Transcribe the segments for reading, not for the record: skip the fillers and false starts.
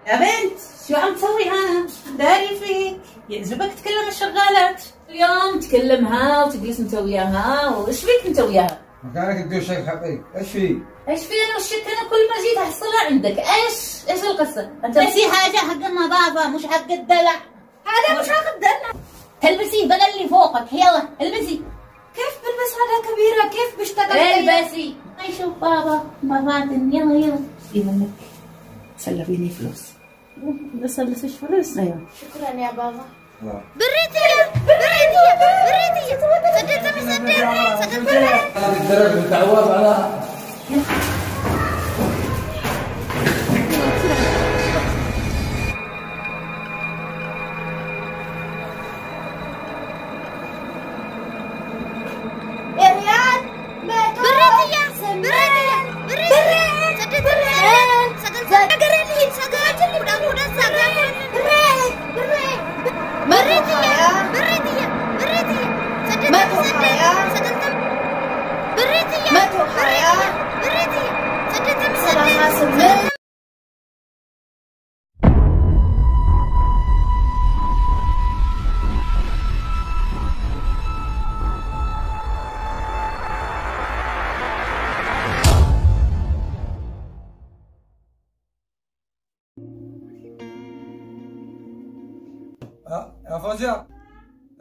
يا بنت شو عم تسوي هنا؟ داري فيك يعجبك تكلم الشغالات اليوم تكلمها وتجلس انت وياها، وايش فيك انت وياها؟ مكانك تدير شيء حقيقي، ايش في؟ ايش في انا وشك انا كل ما جيت احصلها عندك، ايش القصة؟ انت تلبسي حاجة حق النظافة مش حق الدلع. هذا مش حق الدلع. تلبسي بدل اللي فوقك، يلا البسي. كيف بلبس هذا كبيرة؟ كيف بشتغل؟ البسي. شوف بابا مراتن، يلا اشتري منك سلفيني فلوس. بس لسش فلوس؟ ايوه شكرا يا بابا. بريتية سددت مسدد هذه الدرجة متعوض على يا فوزية،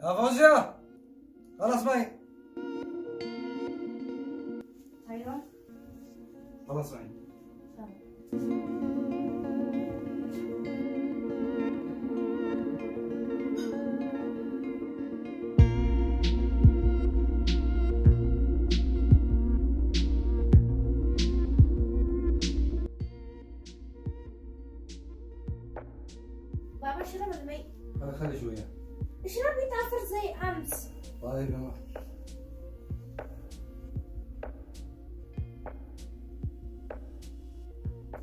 يا فوزية خلاص معي. ايوه خلاص معي. بابا اشرب المي. خلي شوية. اشرب يتعفر زي امس. طيب يا ماما.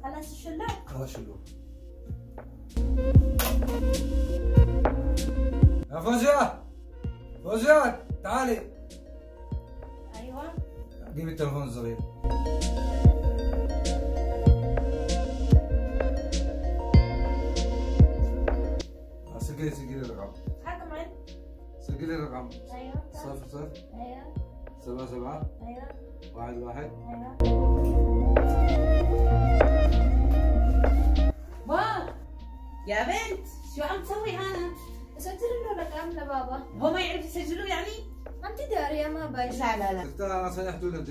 خلاص الشلاق. خلاص شلوه. يا فوزية، فوزية تعالي. ايوه جيبي التليفون الصغير. سجلي الرقم. حكم عين. سجلي الرقم. ايوه 00 ايوه 77 ايوه 11 ايوه. واو يا بنت شو عم تسوي هنا؟ اسجل له رقم لبابا. هو ما يعرف يسجلوا يعني؟ انت دارية ما باين. لا شفتها انا صيحت ولا انت؟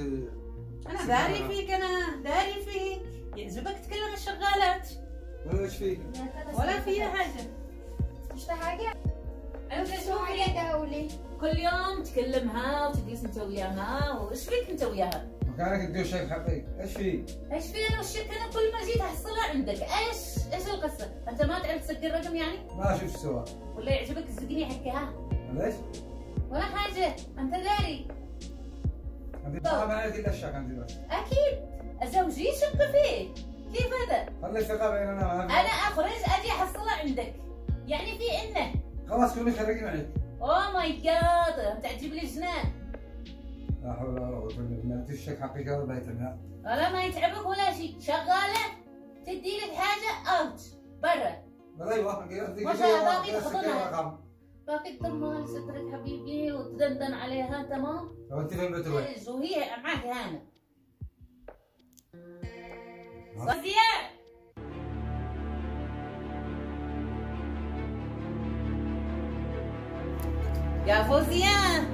انا داري فيك، انا داري فيك يعجبك تكلم الشغالات ولا ايش فيك؟ ولا فيها حاجة. مش حاجة. انا شو بشوفك حاجة دولي. كل يوم تكلمها وتجلس انت وياها، وايش فيك انت وياها؟ مكانك تدير شيء حقيقي، ايش في؟ ايش في انا وشك انا كل ما جيت احصلها عندك، ايش القصة؟ انت ما تعرف تسجل رقم يعني؟ ما شفت سوا. ولا يعجبك تزقني حكيها؟ ليش؟ ولا حاجة، انت داري. انت ما عليك الا الشك انت بس. اكيد الزوجي يشك فيه، كيف هذا؟ خلي الثقة بيننا. انا اخرج اجي احصلها عندك، يعني في انه خلاص كوني خرجي معي. اوه ماي جاد انت تجيب لي جنان. لا حول ولا قوة الا بالله، انت الشك حقيقي هذا بيتنا. ولا ما يتعبك ولا شيء، شغالة تدي لك حاجة اوت برا. ايوه ما شاء الله باقي تاخذونها. باقي تضمها لسترك حبيبي وتدندن عليها تمام؟ لو انت فين بتروح؟ وهي معك هنا. فوزية يا فوزية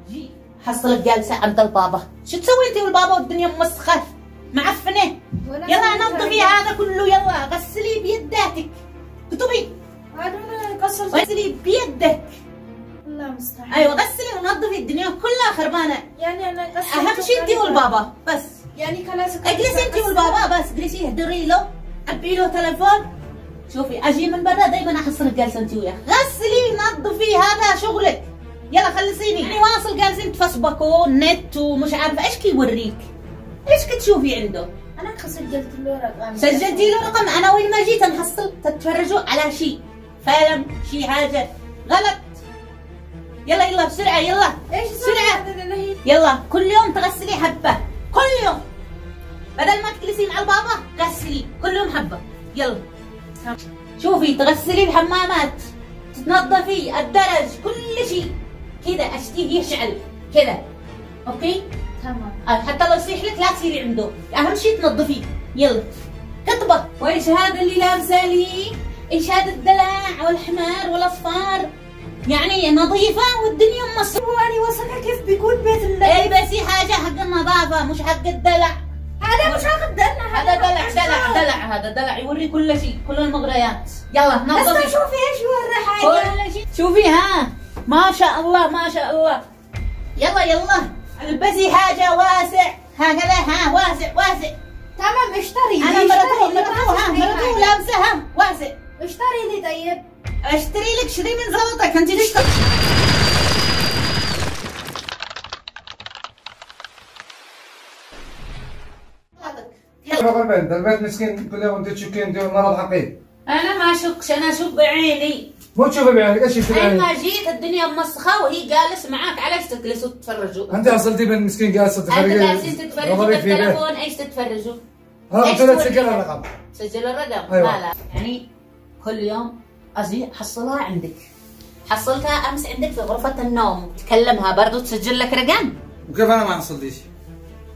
جي حصلك جالسة عند البابا، شو تسوي انت والبابا والدنيا مسخة معفنة؟ يلا نظفي هذا كله، يلا غسلي بيداتك، كتبي غسلي بيدك. لا مستحيل. ايوه غسلي ونظفي الدنيا كلها خربانة. يعني انا غسلت. اهم شيء انت والبابا بس. يعني خلاص اجلسي انت والبابا بس، اجلسي اهدري له، عبي له تلفون. شوفي اجي من برا دايما احصلك جالسه انت وياه، غسلي نظفي هذا شغلك. يلا خلصيني يعني واصل جالسين تفسبكوا نت ومش عارفه ايش كي يوريك، ايش كتشوفي عنده؟ انا سجلت له رقم. سجلتي له رقم؟ انا وين ما جيت نحصل تتفرجوا على شيء فيلم شيء حاجه غلط. يلا بسرعه يلا. ايش بسرعه يلا، كل يوم تغسلي حبه، كل يوم بدل ما تجلسي مع البابا غسلي كل يوم حبه. يلا شوفي تغسلي الحمامات، تنظفي الدرج، كل شيء كذا اشتيه يشعل كذا. اوكي تمام. حتى لو يصيح لك لا تصيري عنده، اهم شيء تنظفيه. يلا كتبه. وايش هذا اللي لابسه لي؟ ايش هذا الدلع والحمار والاصفار؟ يعني نظيفه والدنيا مصر. واني وصلها كيف بيكون بيت اي بس هي حاجه حق النظافه مش حق الدلع. هذا مش حق الدلع، هذا دلع هذا دلع يوري كل شيء، كل المغريات. يلا بس نظفي. شوفي ايش يوري حاجه. كل شيء شوفي. ها ما شاء الله ما شاء الله. يلا البسي حاجه واسع هكذا. ها واسع. تمام اشتري. انا مرتو لابسه واسع. اشتري لي طيب. اشتري لك شري من زلطك انت تشتري. البيت مسكين كل يوم انت تشكين انت مرض حقيقي. انا ما اشكش، انا اشوف بعيني. مو تشوفي بعينك، ايش تشوفي عين بعينك؟ ما جيت الدنيا مسخه وهي جالس معاك، علاش تجلسوا تتفرجوا؟ انت اصلتي بين مسكين جالسه تتفرجي. انتوا جالسين تتفرجوا بالتليفون، ايش تتفرجوا؟ انا قلت لها تسجل الرقم. سجل الرقم؟ أيوة. لا يعني كل يوم اجي احصلها عندك. حصلتها امس عندك في غرفه النوم، تكلمها برضو تسجل لك رقم. وكيف انا ما حصلتيش؟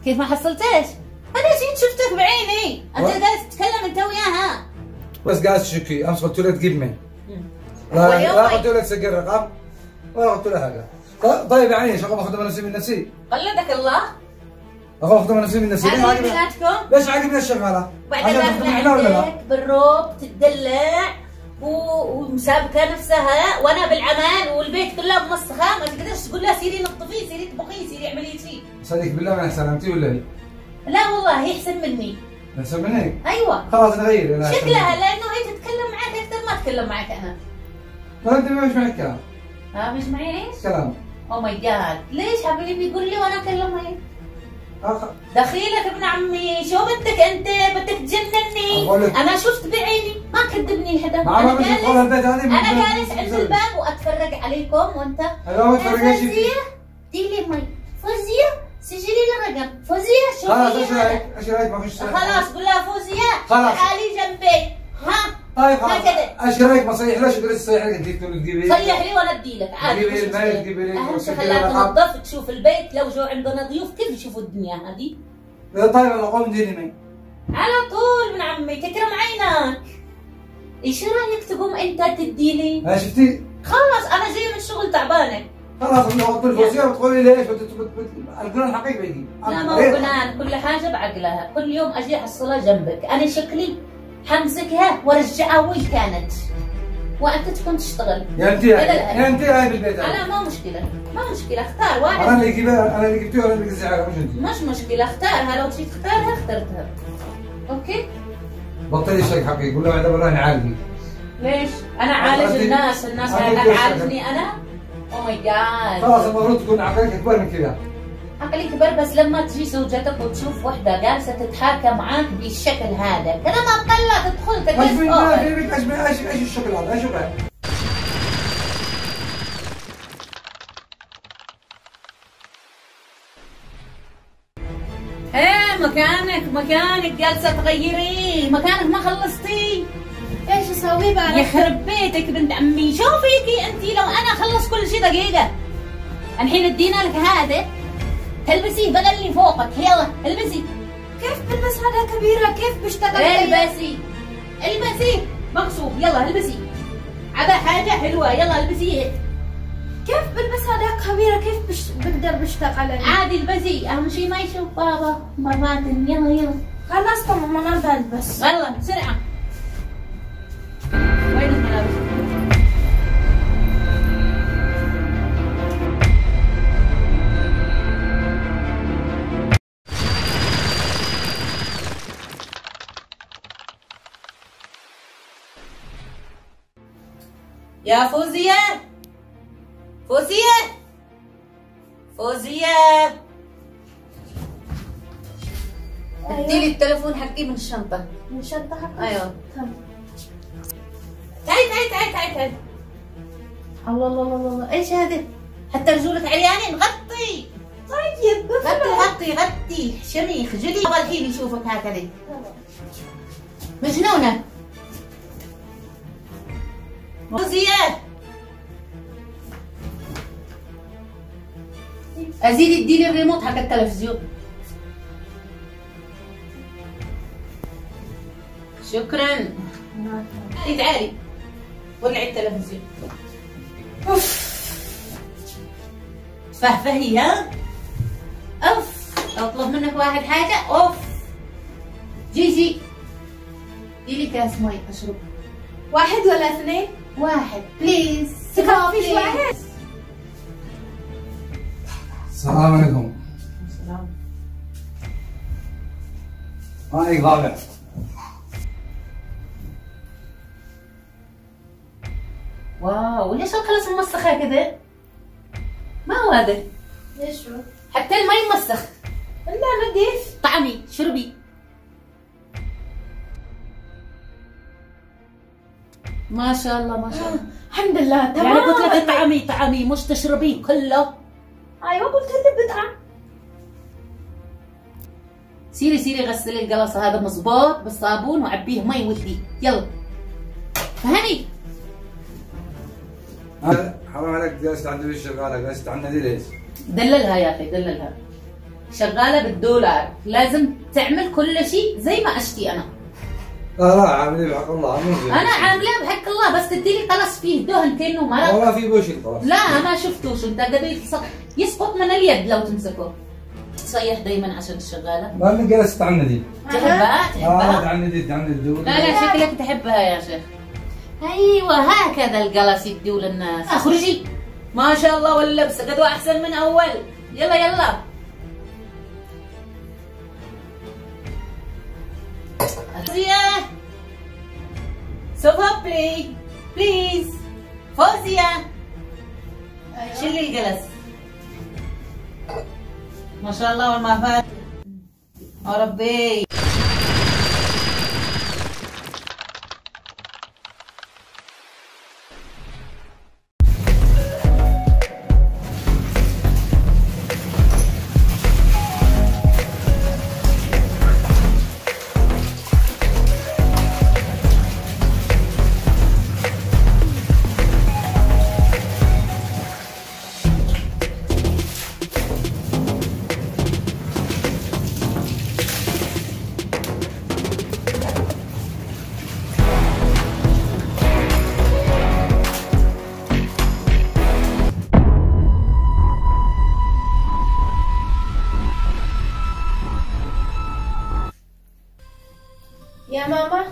كيف ما حصلتيش؟ انا جيت شفتك بعيني، انت جالس تتكلم انت وياها. بس قاعد تشكي، امس قلت لها تجيب من. لا قلت لها تسجل الرقم ولا قلت لها حاجه. طيب يعني ايش اخذ من نفسي من نفسي؟ قلدك الله. اخذ من نفسي من نفسي. هذه بناتكم؟ ليش عاقبنا الشغاله؟ بعدين داخله عندك بالروب تدلع ومسابقه نفسها وانا بالعمل والبيت كله موسخه، ما تقدرش تقول لها سيري نظفيه، سيري طبخيه، سيري اعملي شيء. صديق بالله من احسن انت ولا هي؟ لا والله هي احسن مني. احسن مني؟ ايوه خلاص نغير. شكلها لانه هي تتكلم معك اكثر ما اتكلم معك انا. ما انت مش معك كلام. مش معي ايش؟ كلام. او ماي جاد، ليش حبيبي بيقول لي وانا اكلمها هي؟ دخيلك ابن عمي، شو بدك انت؟ بدك تجنني؟ انا شفت بعيني، ما كذبني حدا. انا جالس عند الباب واتفرج عليكم وانت فوزية ديلي مي، فوزية سجلي لي الرقم، فوزية شوفي. خلاص ايش رايك ما فيش. خلاص قول لها فوزية تعالي جنبي. ها طيب خلاص ايش رايك ما صيح ليش بدي تصيح لك؟ تجيبي صيح لي وانا ادي لك عادي. تجيبي لي اهم شيء خليها تنظف تشوف البيت، لو جو عندنا ضيوف كيف يشوفوا الدنيا هذه. طيب انا قوم ديني مي على طول من عمي تكرم عينك. ايش رايك تقوم انت تدي لي؟ شفتي؟ خلاص انا جايه من الشغل تعبانه. خلاص نحط الفوزيه وتقولي لي ايش الجنان الحقيقي يجي. لا ما هو جنان، كل حاجه بعقلها، كل يوم اجي احصلها جنبك، انا شكلي حمسكها وارجعها وين كانت وانت تكون تشتغل. يا انت هاي بالبيت. انا ما مشكله اختار واحد. انا اللي جبتها، انا اللي جبتها وانا اللي زعلها مش انت. مش مشكله اختارها، لو تريد تختارها اخترتها. اوكي بطلي الشيء حقيقي، قول له هذا والله عالجي. ليش؟ انا عالج الناس قاعده تعالجني انا؟ او ماي جاد. خلاص المفروض تكون عقلك اكبر من كذا. عقلي كبر، بس لما تجي زوجتك وتشوف وحده جالسه تتحاكى معاك بالشكل هذا، كذا ما قلة تدخل تجلس. ايش الشكل هذا؟ ايش هذا؟ ايه مكانك جالسه تغيريه، مكانك ما خلصتيه. ايش اسوي بقى؟ يخرب بيتك بنت عمي، شوفيكي انت لو انا اخلص كل شيء دقيقه. الحين ادينا لك هذا تلبسيه بدل اللي فوقك، يلا البسي. كيف بلبس هذا كبيره؟ كيف بشتغل؟ البسي مغصوب، يلا البسي. هذا حاجه حلوه، يلا البسيه. كيف بلبس هذا كبيره؟ كيف بقدر بشتغل؟ عادي البسي، اهم شيء ما يشوف بابا مرات. يلا خلاص تمام انا بلبس. يلا بسرعه. وين الملابس؟ يا فوزية ادي لي التليفون حقي من الشنطة. من الشنطة حقك؟ ايوه. تمام. تعي. الله ايش هذا؟ حتى رجولك عريانين، غطي. طيب غطي شمي خجلي. الحين يشوفك هكذا مجنونة. فوزية أزيد اديلي الريموت حق التلفزيون. شكرا. تعالي ولعي التلفزيون. اوف فهفهي ها. اوف اطلب منك واحد حاجة. اوف جيجي ديلي كاس مي اشرب. واحد ولا اثنين؟ واحد بليز. ما فيش واحد. السلام عليكم. السلام. هاي ضابع. واو ليش الخلص موسخة كذا؟ ما هو هذا؟ ليش هو؟ حتى المي موسخ. لا نظيف. طعمي شربي. ما شاء الله ما شاء الله. الحمد لله تمام. يعني قلت لك طعمي مش تشربيه كله. ايوه قلت لي بطعم. سيري غسلي القلص هذا مظبوط بالصابون وعبيه مي ودي. يلا فهمي. حرام عليك جلست عند الشغاله، جلست عند دي ليش؟ دللها يا اخي دللها. شغاله بالدولار لازم تعمل كل شيء زي ما اشتي انا. لا عاملين بحق الله مو زين. انا عامله بحق الله بس تديلي قلص فيه دهن كانه مرق. والله في بوشي خلاص. لا ما شفتوش انت قبل يسقط من اليد لو تمسكه. تصيح دائما عشان الشغاله. ما انا جلست عند دي. تحبها؟ عند دي عند الدول. لا شكلك تحبها يا شيخ. ايوه هكذا القلص يدوا للناس. اخرجي. ما شاء الله واللبس قدوة احسن من اول. يلا فوزية سوفا بليز. فوزية شيلي القلص. ما شاء الله والمافات. يا ربي. يا ماما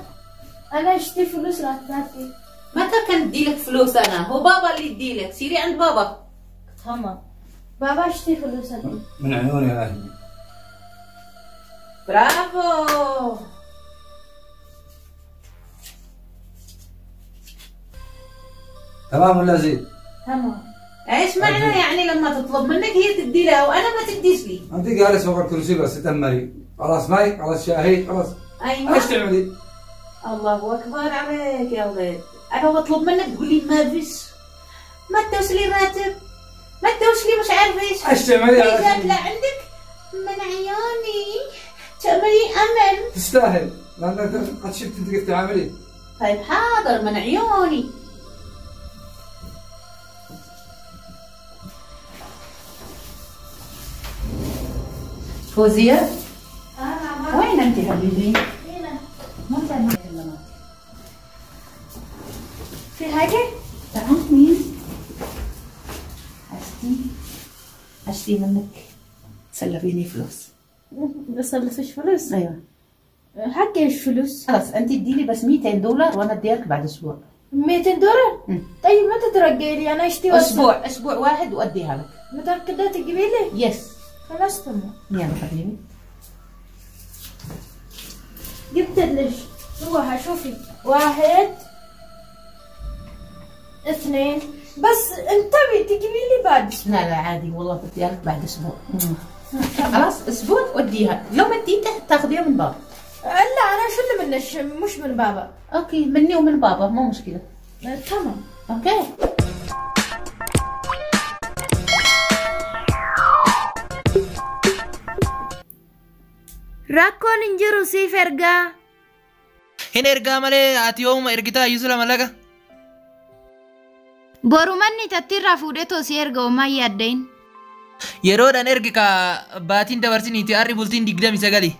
انا اشتري فلوس راتباتي. متى كان اديلك فلوس انا؟ هو بابا اللي يديلك. سيري عند بابا. تمام. بابا اشتري فلوس أنا. من عيوني يا اهلي. برافو. تمام ولا زين؟ تمام. ايش معنى يعني لما تطلب منك هي تدي لها وانا ما تديش لي؟ انت جالس فوق الكرسي بس تتأمري. خلاص ماي خلاص شاهي خلاص. ايوه ايش تعملي؟ الله اكبر عليك يا ولد. انا بطلب منك تقول لي ما فيش. ما تدوش لي راتب. ما تدوش لي مش عارفه ايش. ايش تعملي؟ جات لعندك من عيوني تعملي امل. تستاهل لانك قد شفت انت كيف تعاملي. طيب حاضر من عيوني. فوزية وين انت حبيبي؟ هنا. ما تعمل في حاجة؟ تعالي اشتي منك تسلفيني فلوس. بس ما فيش فلوس. ايوه حقي ايش فلوس؟ خلاص انت اديني بس $200 وانا اديلك بعد اسبوع. $200؟ طيب متى ترجعي لي؟ انا اشتري اسبوع واحد واديها لك. متأكدة تجيبي لي؟ يس. خلاص تمام. يلا حبيبي. جبت ليش؟ روح شوفي. 1 2 بس انتبهي تجيبي لي بعد اسبوع. لا عادي والله بدي لك بعد اسبوع. خلاص اسبوع وديها. لو ما اديته تاخذيها من بابا. لا انا شو اللي منش مش من بابا. اوكي مني ومن بابا مو مشكلة. تمام. اوكي. Rakkoon hin jiru siif ergaa. Hin ergaa malee ati yooma ergitaa Yusula Malaga? Borumanni tattirraa fuudhee toosii erga homaa yaaddain. Yeroodhaan ergi ka baatiin dabarsiniiti har'i bultiin 29.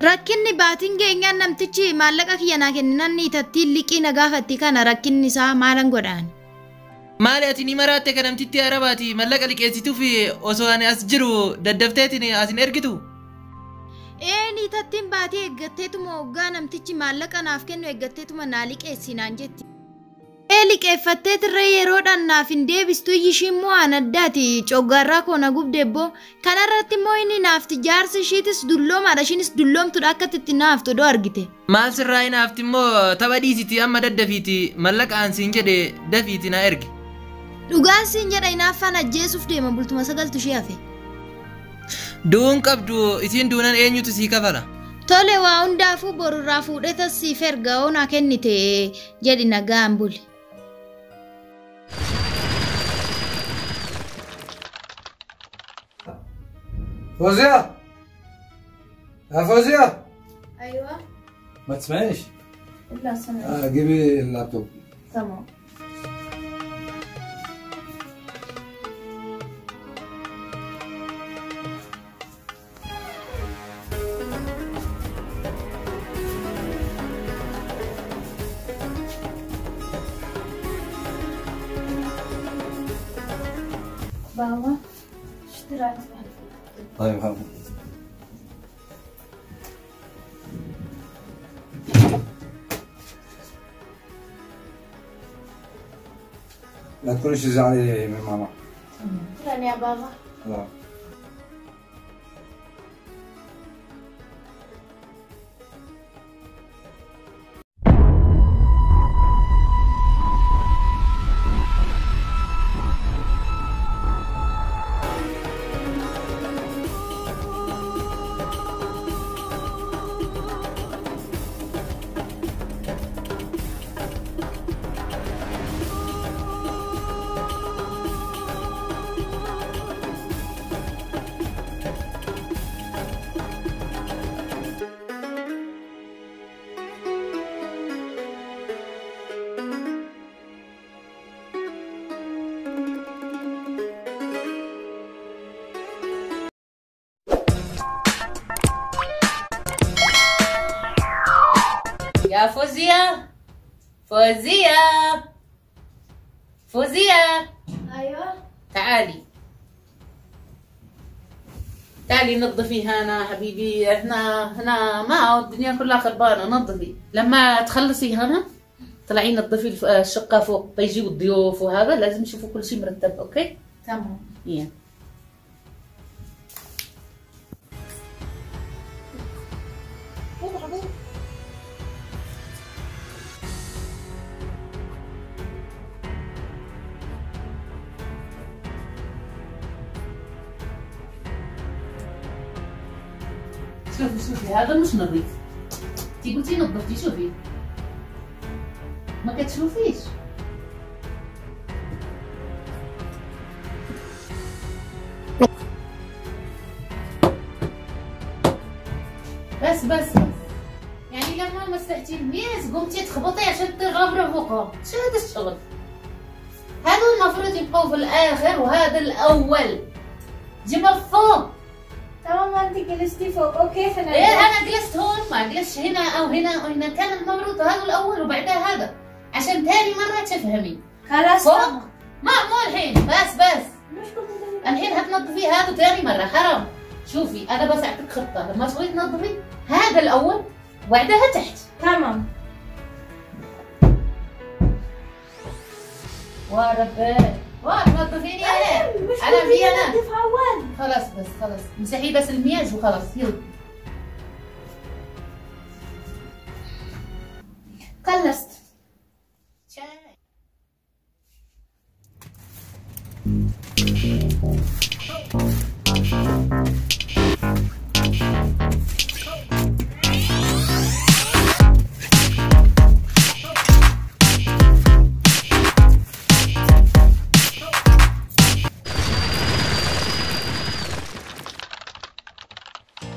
Rakkinni baatiin geenyaan namtichi maallaqa kiyya naa kennan tattiin liqii na gaafatti kana rakkinni isaa maalan godhaan. Maali ati ni maraatte kan namtitti arabaati maallaqa liqeessituuf osoo ani as jiru daddafteetiin asin ergitu. Ni tattiin baatii eeggatteetuma hoggaa namtichi maallaqa naaf kennu eeggatteetuma naa liqeessinaan jetti. Liqeeffattee tirree yeroodhaan naaf hin deebistu ishiin immoo aan addaati coggaarraa koona gubdeebboo kanarratti immoo inni naafti jaarsi ishiitis dulloomaadha ishiinis dulloomtuudha akka itti naaftu odoo argite. Maal sirraa hin naafti immoo tapha dhiisiti amma daddafiiti maallaqa aan siin jedhe dafiiti na ergi. Dhugaan siin jedha hinaaffaan ajjeesuuf deema bultuma sagaltu ishee hafe. Duun qabdu isiin duunan eenyutu sii kafala? Tole waa hundaafuu borurraa fuudhee tassiif erga oonaa kennite jedhi nagaan buli. فوزية يا فوزية ايوه ما تسمعيش؟ لا سمعت. جيبي اللابتوب. تمام. بابا اشتريت. طيب هذا لا تكونيش زعلانة من ماما. شكرا يا بابا. لا. يا فوزية فوزية فوزية ايوه تعالي تعالي نظفي هنا حبيبي هنا ما الدنيا كلها خربانة نظفي لما تخلصي هنا طلعي نظفي الشقة فوق بيجيوا الضيوف وهذا لازم يشوفوا كل شيء مرتب اوكي تمام. yeah. شوفي هذا مش نظيف. انتي قلتي نظفتي شوفي ما كتشوفيش. بس يعني لما مسحتي الميز قمتي تخبطي عشان تغبري فوقهم. شو هذا الشغل؟ هذا المفروض يبقوا في الاخر وهذا الاول. جيبها فوق. تمام انت جلستي فوق اوكي انا ايه انا جلست هون ما جلست هنا او هنا او هنا كان المفروض هذا الاول وبعدها هذا عشان ثاني مرة تفهمي. خلاص فوق مو الحين بس الحين هتنظفي هذا ثاني مرة حرام. شوفي انا بس اعطيك خطة لما تبغي تنظفي هذا الاول وبعدها تحت. تمام. وربي نظفيني انا في انا خلاص خلاص مسحي بس المياه وخلاص يلا خلصت.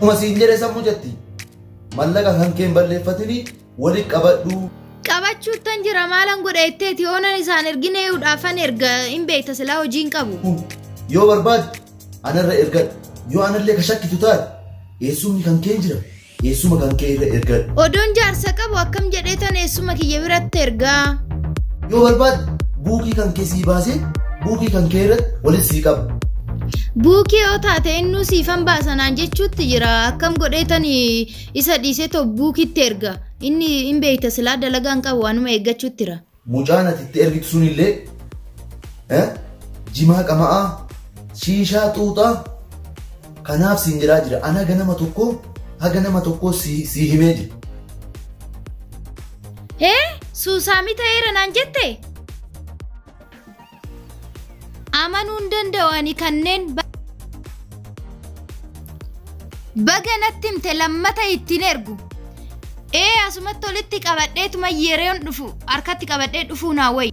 Masih jadi sama jadi, malah kan kembali fatini, wali kabadu. Qabachuu tan jira maalan godheetteeti oonan isaan ergine udhaafan erga hin beekta silaa hojiin qabu. Yoo barbaade anarra ergadhu. Yoo anallee ka shakkitu taate eessumni kan kee jira. Eessuma kan kee irra ergadhu. Odoon jaarsa qabu akkam jedhee tan eessuma kiyya biratti ergaa. Yoo barbaade buukii kan kee sii baasee buukii kan kee irratti walitti sii qabu. Buukii yoo taate innuu siifan baasanaan jechuutti jira akkam godheetan isa dhiisee too buukiitti erga inni hin beekta silaa dalagaan qabu waanuma eeggachuutti jira. Mucaan ati itti ergitu sunillee jimaa qama'aa shiishaa xuuxaa kanaaf siin jiraa jira ana ganama tokko sii himee jira. Suusaamii ta'eera naan jette? Amanuu hin danda'u ani kanneen baga natti himte lammata ittiin ergu. Asumatti walitti qabadheetuma yeroon dhufu harkatti qabadhee dhufuu naa wayi.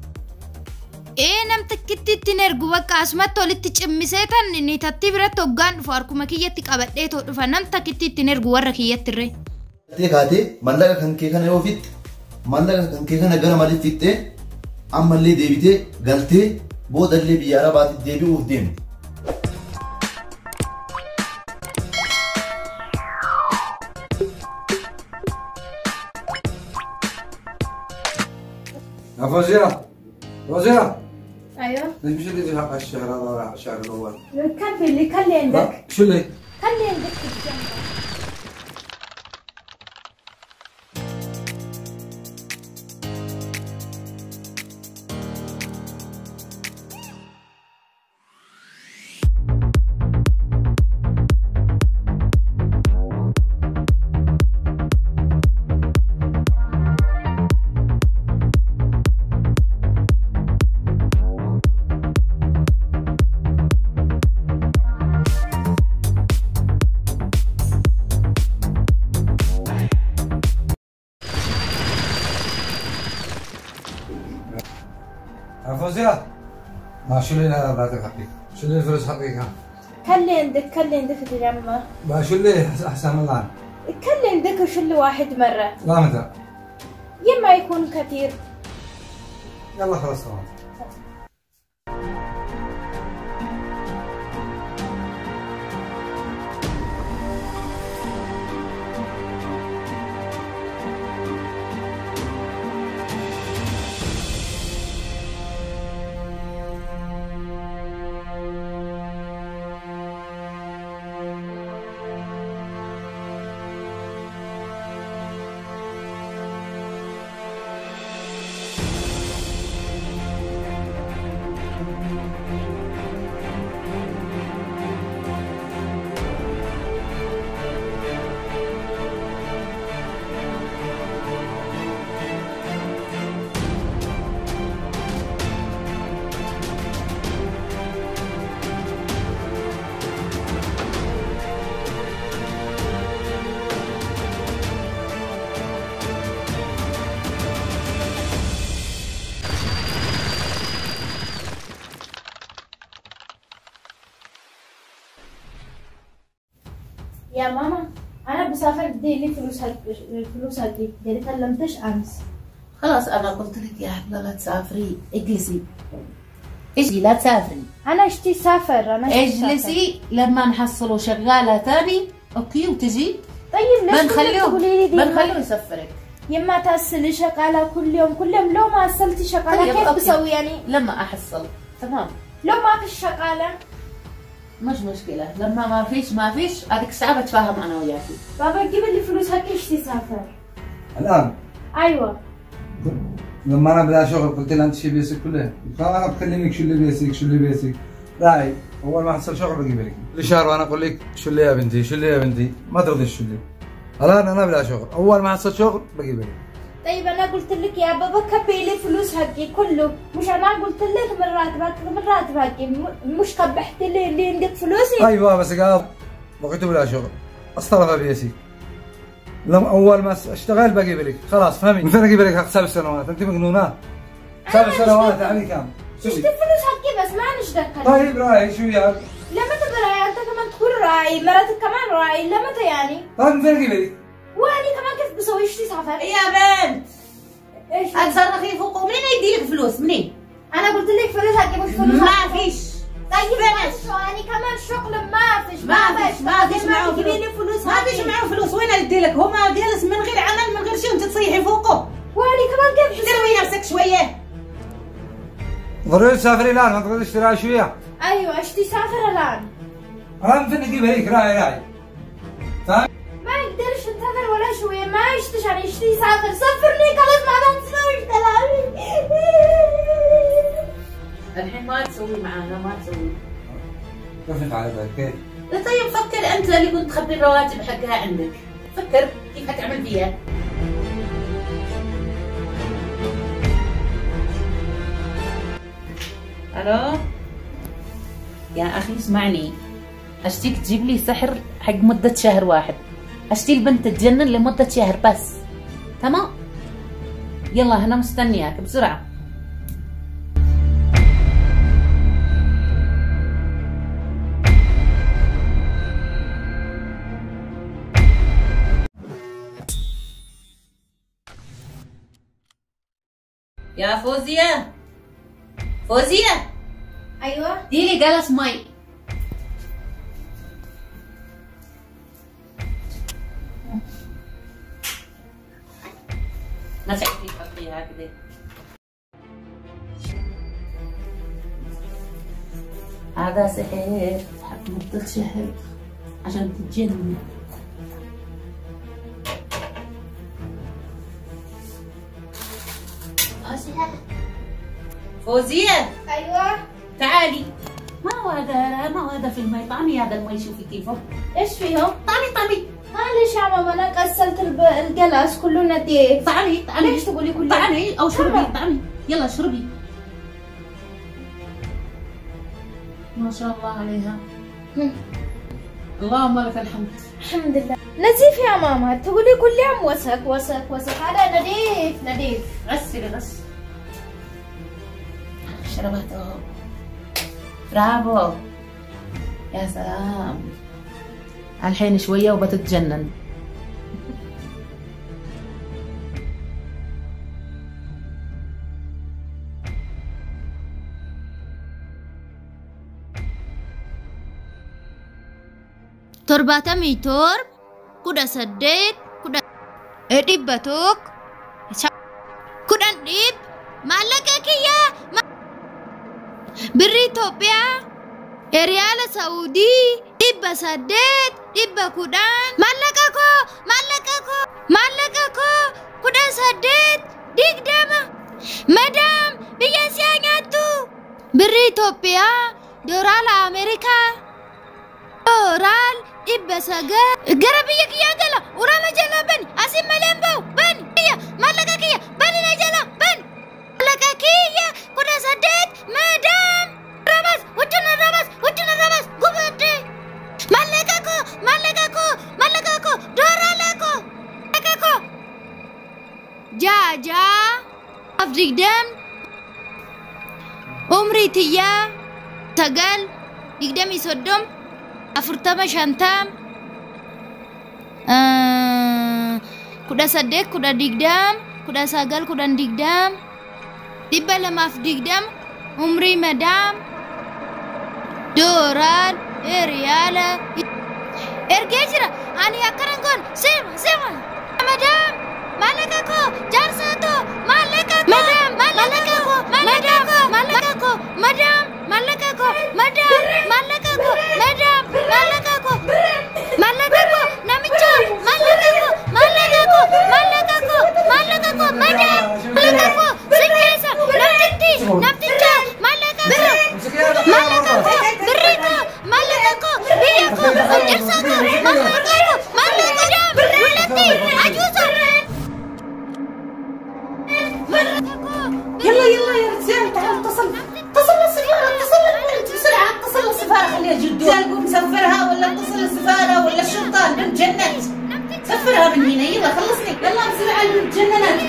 Namtikitti ittiin ergu bakka asumatti walitti cimmisee tan niitattii biratti hoggaan dhufu harkuma kiyyatti qabadhee too dhufa namtikitti ittiin ergu warra kiyyatti irree. Kaatee mallaqa kan kee kana yoo fixxe mallaqa kan kee kana gara malee fixxee ammallee deebitee galtee boodallee biyya arabaatti deebi'uuf deemte. فوزية ايوه ليش مش اللي حق الشهر هذا الشهر الاول؟ كفي اللي خلي عندك شو اللي؟ خلي عندك في الجنب. فوزية ما شو اللي هذا براتك حقي؟ شو اللي الفلوس حقي كان؟ خلي عندك في الجنب. ما شو اللي احسن من الان؟ خلي عندك وشو اللي واحد مرة. لا متى؟ يما يكون كثير. يلا خلاص تمام. يا ماما أنا بسافر بدي لي فلوس هاي يعني كلمتش أمس. خلاص أنا قلت لك يا حبيبة لا تسافري اجلسي. اجي لا تسافري. أنا اشتي سافر اجلسي لما نحصلوا شغالة تاني اوكي وتجي. طيب ليش بنخليه يسفرك. يما تأصلي شغالة كل يوم لو ما أصلتي شغالة طيب كيف أوكي. بسوي يعني؟ لما أحصل تمام. لو ما فيش شغالة مش مشكلة لما ما فيش هذيك الساعة بتفاهم أنا وياكي. بابا جيب لي فلوس هاي اشتي سافر. الآن؟ أيوة. لما أنا بلا شغل قلت لها أنت شو بيسك كله؟ أنا بكلمك شو اللي بيسك راعي أول ما حصل شغل بجيب لك. كل شهر وأنا أقول لك شو اللي يا بنتي ما ترضي شو اللي. الآن أنا بلا شغل أول ما حصل شغل بجيب لك. طيب أنا قلت لك يا بابا كبي لي فلوس حقي كله مش أنا قلت لك من راتب حقي مش كبحت لي اللي عندك فلوسي. أيوة بس قال بقيت بلا شغل أصطرف بيسي. لما أول ما أشتغل بجيب لك خلاص فهمي. من فين أجيب لك حق 7 سنوات أنت مجنونة. 7 سنوات يعني كم؟ اشتري فلوس حقي بس ما نشدك. طيب راعي شو وياك؟ لما تبراعي أنت كمان تكون راعي مراتك كمان راعي لما يعني. طيب من فين أجيب لك؟ وأنا كمان كيف بسوي اشتي سافر؟ يا بنت ايش؟ اتصرفي فوق. منين يدي لك فلوس؟ منين؟ انا قلت لك فلوس هكي مش فلوس. ما فيش. طيب يعني كمان شغل ما فيش ما فيش معه تجيبي لي فلوس. ما فيش معه فلوس. وين ادي لك؟ هو ما جالس من غير عمل من غير شيء وانت تصيحي فوقه. واني كمان كيف تروي نفسك شويه. ضروري تسافري الان، ما تقدري تشتري شويه. ايوه اشتي سافر الان. الان فين نجيب هيك راعي فاهم؟ ما يقدرش يسافر ولا شويه، ما يشتغل يشتي يسافر. سفرني خلاص ما بنسويش كلامي. الحين ما تسوي معانا، ما تسوي. كيف نفعل ذلك؟ كيف؟ طيب فكر انت اللي كنت تخبي الرواتب حقها عندك، فكر كيف حتعمل فيها. الو يا اخي اسمعني، اشتيك تجيب لي سحر حق مدة شهر واحد. اشتي البنت تتجنن لمدة شهر بس، تمام؟ يلا انا مستنياك بسرعة. يا فوزية، فوزية ايوه ديلي قلص مي. ما تعرفي تحطيها كذا. هذا سحر حق مدة شهر عشان تتجنن. فوزية ايوه تعالي. ما هو هذا في المي. طعمي هذا المي، شوفي كيفه. ايش فيهم؟ طعمي معلش يا ماما انا غسلت القلاص كله نظيف. طعمي ليش تقولي كله؟ طعمي او شربي. طعمي يلا اشربي. ما شاء الله عليها. اللهم لك الحمد. الحمد لله. نظيف يا ماما، تقولي كل يوم وسخ وسخ وسخ. هذا نظيف. غسلي شربته. برافو يا سلام. الحين شوية وبتتجنن. torbatamii torba 18 dhibba tokko 10 maallaqa kiyyaa birrii Itoophiyaa Riyaala Saawudii 800 10 maallaqa koo 18 20 madaam biyya siyaa nyaattu birrii Itoophiyaa doolaara Ameerikaa Oral Ibasaga Garabia Kiagala Urala Jala Ben Asim Malembo Ben Kia Malaka Kia Banina Jala Ben Malaka Kia Kuda Sadet Madam Ramas Utuna Ramas Gubade Malaka ko Doralako Malaka Jaja Afdigdam Umri Tiya Tagal Digdami Sodom Afurtama shantam 18 10 digdam 19 10 digdam 2 digdam umri madam doran Riyaala ergejira ani akarangon sema madam malaka ko jarsato malaka ko namicho malaka ko singesa namticho malaka ko berriko malaka ko biyako jarsato malaka rulati ajuso يلا يا رجال تعال اتصل للسفارة. بسرعة اتصل للسفارة خليها جدو. قوم سفرها ولا اتصل للسفارة ولا الشرطة. البنت جنت. سفرها من هنا يلا خلصني. يلا بسرعة البنت جننت.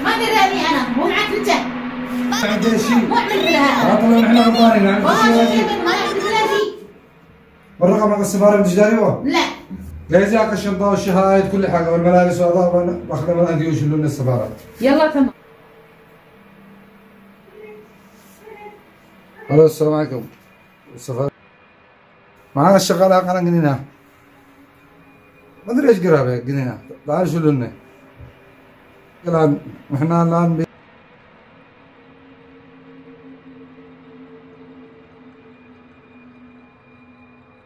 ما دراني انا مو معك انت. ما عندنا شيء. مو عملت لها. طلعوا احنا غلطانين ما عندنا ما شيء. عملت لها شيء. بالرقم حق السفارة بديش داري هو؟ لا جايزي على الشنطة والشهايد كل حاجة والملابس وأضاء باخذها من عندي ويشيلون السفارات. يلا تمام. الو السلام عليكم. السفارة معنا الشغالة قال قنينة. ما ادري ايش قرابة قنينة. تعالوا شيلوا لنا. الآن احنا الآن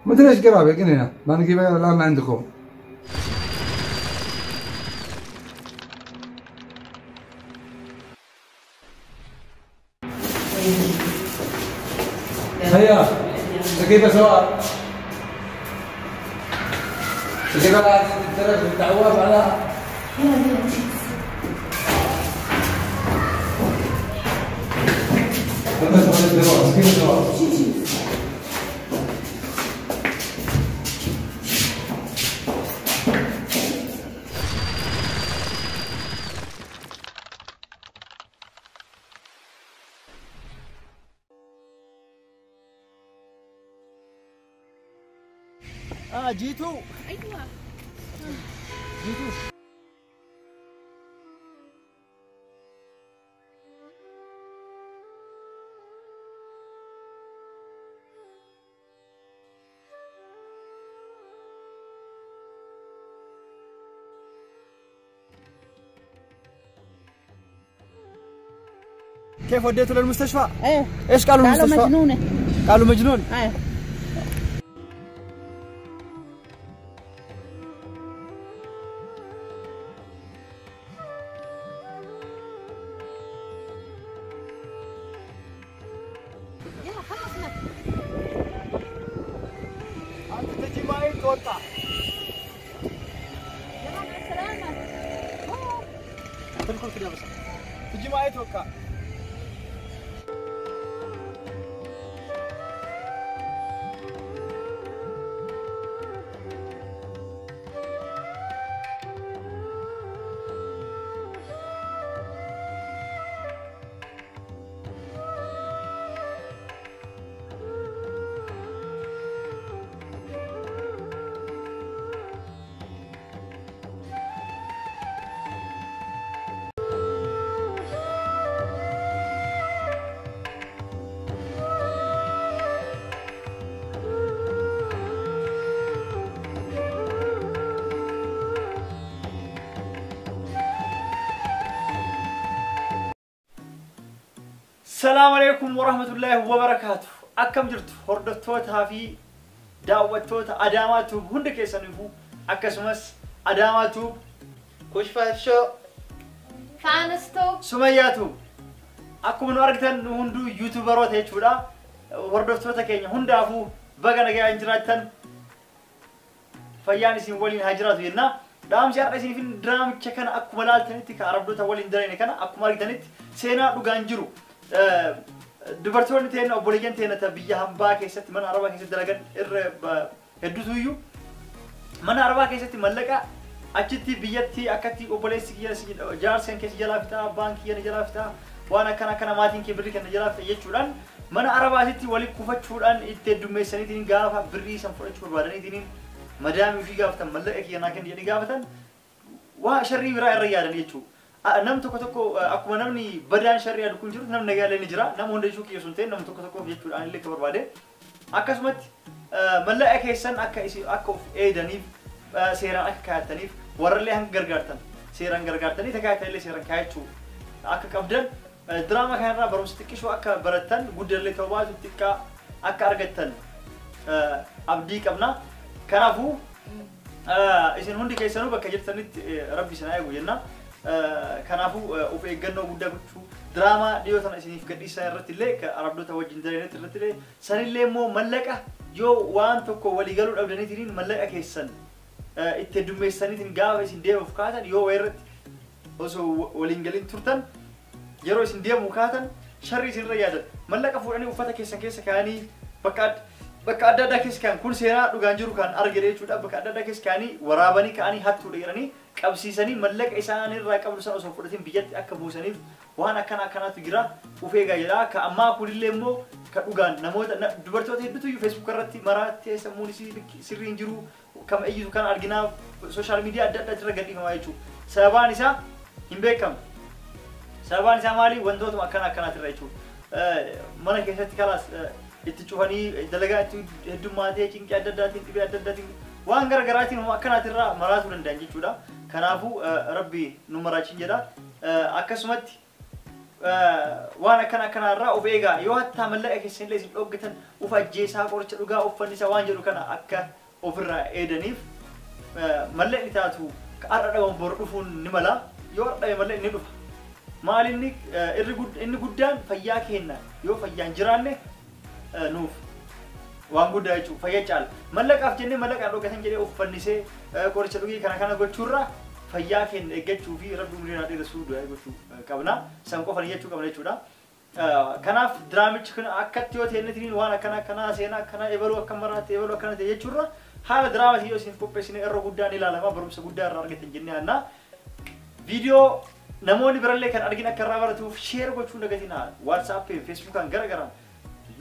ما ادري ايش قرابة قنينة. ما نجيبها الآن من عندكم. هيا تجيبها سواء تجيبها على الترك بالتعواب على جيتوا ايوه جيتوا كيف وديته للمستشفى؟ ايه ايش قالوا المستشفى؟ قالوا مجنونة. قالوا مجنون؟ ايه يلا خلصنا. انت تجي معي توقع يلا مع السلامة. تدخل كذا بس تجي معي توقع السلام عليكم ورحمة الله وبركاته. أكم جرت هردتوتا في دعوتوتا أداماتو هندك يسنفو أكسمس أداماتو كشفاشو فانستو سمياتو أكو من أرجتن هندو يوتيوبرات هيجودا هردتوتا كينيا هندافو بغنا جا إنجراتن فياني سيمولين هاجرات وينا دام زيارة سينفين درام كأن أكو ملال تنتي كعربدو تولين درين كنا أكو مارك تنت سينا لوجانجرو دبرتون تين أبوليجن تين تبيه هم باك يسات من عربا كيسات دلقن هدوتويو من عربا كيسات ملكا أجتي بيتي أكتي أبوليس كيا سجل جارسين كيس جلافتا بانك كيا جلافتا وانا كنا ماتين كبري كنا جلافتا يجوران من عربا سيتي ولي كوفا شوران يتدمي سنتين جافا بري سنفرج شور بارني تين مدام في جافتا ملكا كيا ناكن يدي جافتا وشري براء الرجال يجوا نم تكو أكو نمني بدان شريعة دكون جرو نم نجال نجرا نم هندي شو كيسونتين نم تكو بيجوا عن اللي كبر بعده أكسمت ملا أكيسن أكيسي أكو إيه دنيف سيران أكاتنيف ورلي هن غرغرتن سيران غرغرتني تكايت اللي سيران كايتشو أك كبدن دراما كهرنا بروستيكي شو أك برتن قدر اللي توبات تكا أك أرجتن أبدي كبنا كنافو إذن هندي كيسانو بكجرتني ربي سناي وينا كنافو وفي جنة ودا بتشو دراما ديوتنا إسنيف كدي سيرت اللي كعربدو توجين درينة ترت اللي سن اللي مو ملكة جو وان تكو ولي قالوا أبدني ترين ملكة كيسن التدمي سنة تنجاو إسن ديو فكاتن يو ويرت وسو ولينجلين ترتن يرو إسن ديو مكاتن شر إسن رياضة ملكة فوراني وفتا كيسن كيسن كاني بكاد ada kis kan kun sena duganjuru kan argere chuda bakka ada kis kani warabani kani hattu dheerani qabsisani mallaq isaani irraa qabdu sana osoo fudhatin biyyatti akka buusaniif waan akkanatu jira ufeega jira ka amma kulille immoo ka dhugaan namoota dubartoota hedduutu Facebook irratti maraatti sammuun sirriin jiru akkam iyyitu kan arginaa social media adda addaa irra gadhiifamaa jechuudha. Sababaan isaa hin beekamu. Sababaan isaa maali? Wantootuma akkanaatti irra jechuudha. Mana keessatti kalaas itti cufanii dalagaa itti heddummaatee cinqii adda addaatiin dhibee adda addaatiin waan garaagaraatiin akkanaatti irraa maraatuu danda'an jechuudha. Kanaafuu Rabbi nu maraachin jedha. Akkasumatti waan akkanarraa of eegaa yoo hattaa mallaqa keessan illee isin dhoggatan uf ajjeesaa qoricha dhugaa uffannisaa waan jedhu kana akka ofirraa eedaniif mallaqni taatu har'a dhabamu bor dhufuun ni mala yoo har'a dhabe mallaqni ni dhufa. Maal inni guddaan fayyaa kenna yoo fayyaan jiraanne nuuf waan guddaa jechuudha fayyaa caala. Mallaqaaf jennee mallaqaan dhoggatan jedhee uffannisee qoricha dhugii kana gochuurraa fayyaa kenna eeggachuu fi Rabbi umriin dheeressuu du'aa gochuu qabna. San qofa jechuu qabna jechuudha. Kanaaf diraamichi kun akkatti yoo ta'e waan akkanaa seenaa akkanaa ebaluu akka maraatti ebaluu akkana ta'e jechuurra haala diraamatii yoo isin qopheessine irra guddaan ilaalamaa barumsa guddaa irraa argatan jennee yaadna. Viidiyoo namoonni birallee kan argin akka irraa baratuuf sheer gochuun dagatina. WhatsApp, Facebook garaagaraan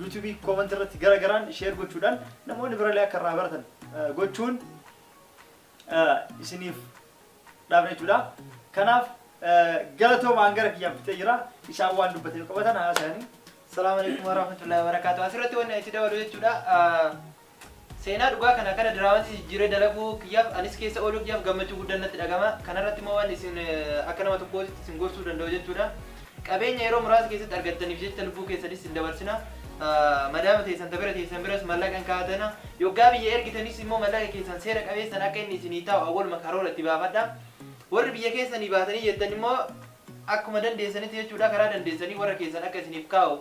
YouTube comment irratti garaagaraan sheer gochuudhaan namoonni birallee akka irraa baratan gochuun isiniif dhaabne jechuudha. Kanaaf galatooma hangara kiyyaaf bitee jira. Isaan waan dubbatanii qabatan haasa'anii. Assalamu alaikum warahmatullahi wabarakatuh. Asirratti wanni itti dabalu jechuudha. Seenaa dhugaa kana kana diraamatti jijjiiree dalaguu kiyyaaf anis keessa ooluu kiyyaaf gammachuu guddaan natti dhagama. Kanarratti immoo waan isin akka nama tokkootti isin gorsuu danda'u jechuudha. Qabeenya yeroo muraasa keessatti argattaniif jecha lubbuu keessanis hin dabarsina. Madaama teessan tabira teessan biras mallaqan kaa'atana. Yoggaa biyya ergitanis immoo mallaqa keessan seera qabeessan akka inni isinii taa'u awwaluma karoora itti baafadha. Warri biyya keessanii baatanii jettan immoo akkuma dandeessanitti jechuudha karaa dandeessanii warra keessan akka isiniif kaa'u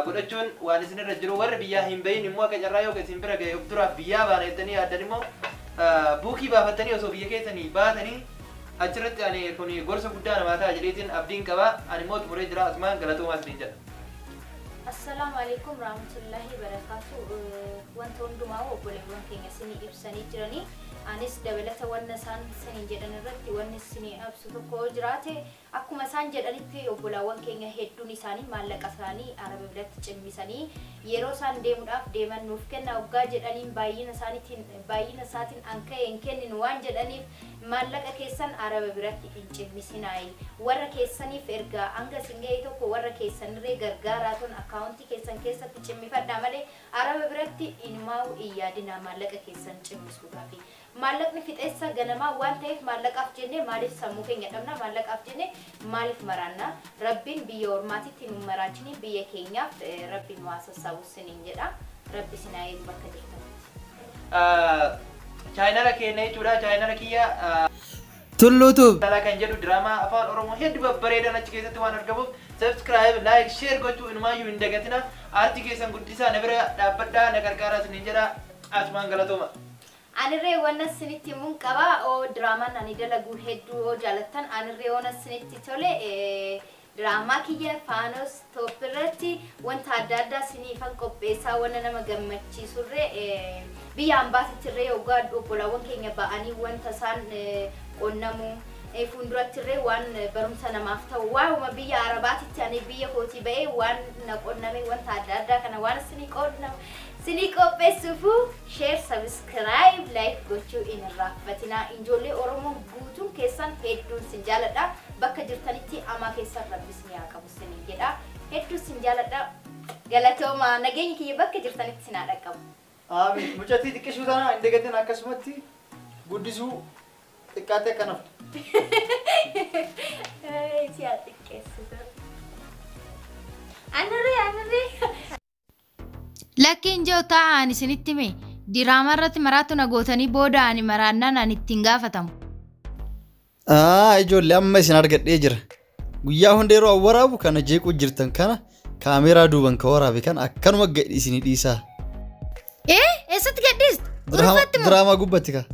godhachuun waan isinirra jiru. Warri biyyaa hin bahin immoo akka carraa yoo isin bira ga'e of duraaf biyyaa baana jettanii yaaddan immoo buukii baafattanii osoo biyya keessanii baatanii achirratti ani kun gorsa guddaa namaa ta'a jedheetiin abdiin qaba. Ani immoo xumuree jira asumaan galatoomaas ni jedha. Assalamu alaikum warahmatullahi wabarakatuh. Wanta hundumaa obboleewwan keenya isinii ibsanii jiranii anis dabalata wanna isaan saniin jedhan irratti wanni isinii ibsu tokko jiraate akkuma isaan jedhanitti obbolaawwan keenya hedduun isaanii maallaqa isaanii araba biratti cimmisanii yeroo isaan deemuudhaaf deeman nuuf kenna waggaa jedhaniin baay'ina isaatiin anka hin kenninu waan jedhaniif maallaqa keessan araba biratti hin cimmisinaayi. Warra keessaniif ergaa hanga singa'ee tokko warra keessanirree gargaaraatuun akkaawuntii keessan keessatti cimmifadhaa malee araba biratti inumaa'u hin yaadinaa maallaqa keessan cimmisuudhaafi. Maallaqni fixeessa ganamaa waan ta'eef maallaqaaf jennee maaliif sammuu keenya dhabna maallaqaaf jennee maaliif maraanna Rabbiin biyya ormaatitti nu maraachini biyya keenyaaf Rabbiin waa sassaabu siniin jedha. Rabbi sinaa eegu bakka jirtan. Chaayinara keenya jechuudha. Chaayinara kiyya tulluutu dhala kan jedhu diraamaa afaan Oromoo hedduu babbareedan achi keessatti waan argamuuf subscribe, like, share gochuu inumaayyuu hin dagatina. Aartii keessan guddisaa na bira dhaabbadhaa na gargaaraa siniin jedha. Asumaan galatooma. Anirree wanna sinitti mun qaba o draamaan ani dalaguu hedduu jaalattan anirree wanna sinitti tole draamaa kiyya faanos toopirratti wanta adda addaa siniifan qopheessaa wanna nama gammachiisurree biyya ambaasittirree yoggaa obbolaawwan keenya ba'anii wanta isaan qonnamu fuuldurattirree waan barumsa namaaf ta'u waa'uma biyya arabaatitti ani biyya kootii ba'ee waan na qonname wanta adda addaa kana waan sinii qopheessuufu share, subscribe, like gochuu hin irraanfatina. Ijoollee Oromoo guutuun keessan hedduun sin jaaladha. Bakka jirtanitti amaa keessan Rabbi sin haa qabu siniin jedha. Hedduun sin jaaladha. Galatooma nageenyi kiyya bakka jirtanitti sin haa dhaqqabu. Amiin. Mucattii xiqqishuu sana hin dagatin akkasumatti guddisuu xiqqaatee akka naftu. Si haa xiqqeessitu. Anirree. Lakkiin joo taa'an isinitti mee diraamaa irratti maraatu nagootanii booda ani maraannaan ani ittiin gaafatamu. Ijoollee amma isin argadhee jira. Guyyaa hunda yeroo waraabu kana jeequu jirtan kana kaameeraa duuban ka waraabe kan akkanuma gadhiisinii dhiisaa. Eessatti gadhiista? Diraamaa gubbatti ka.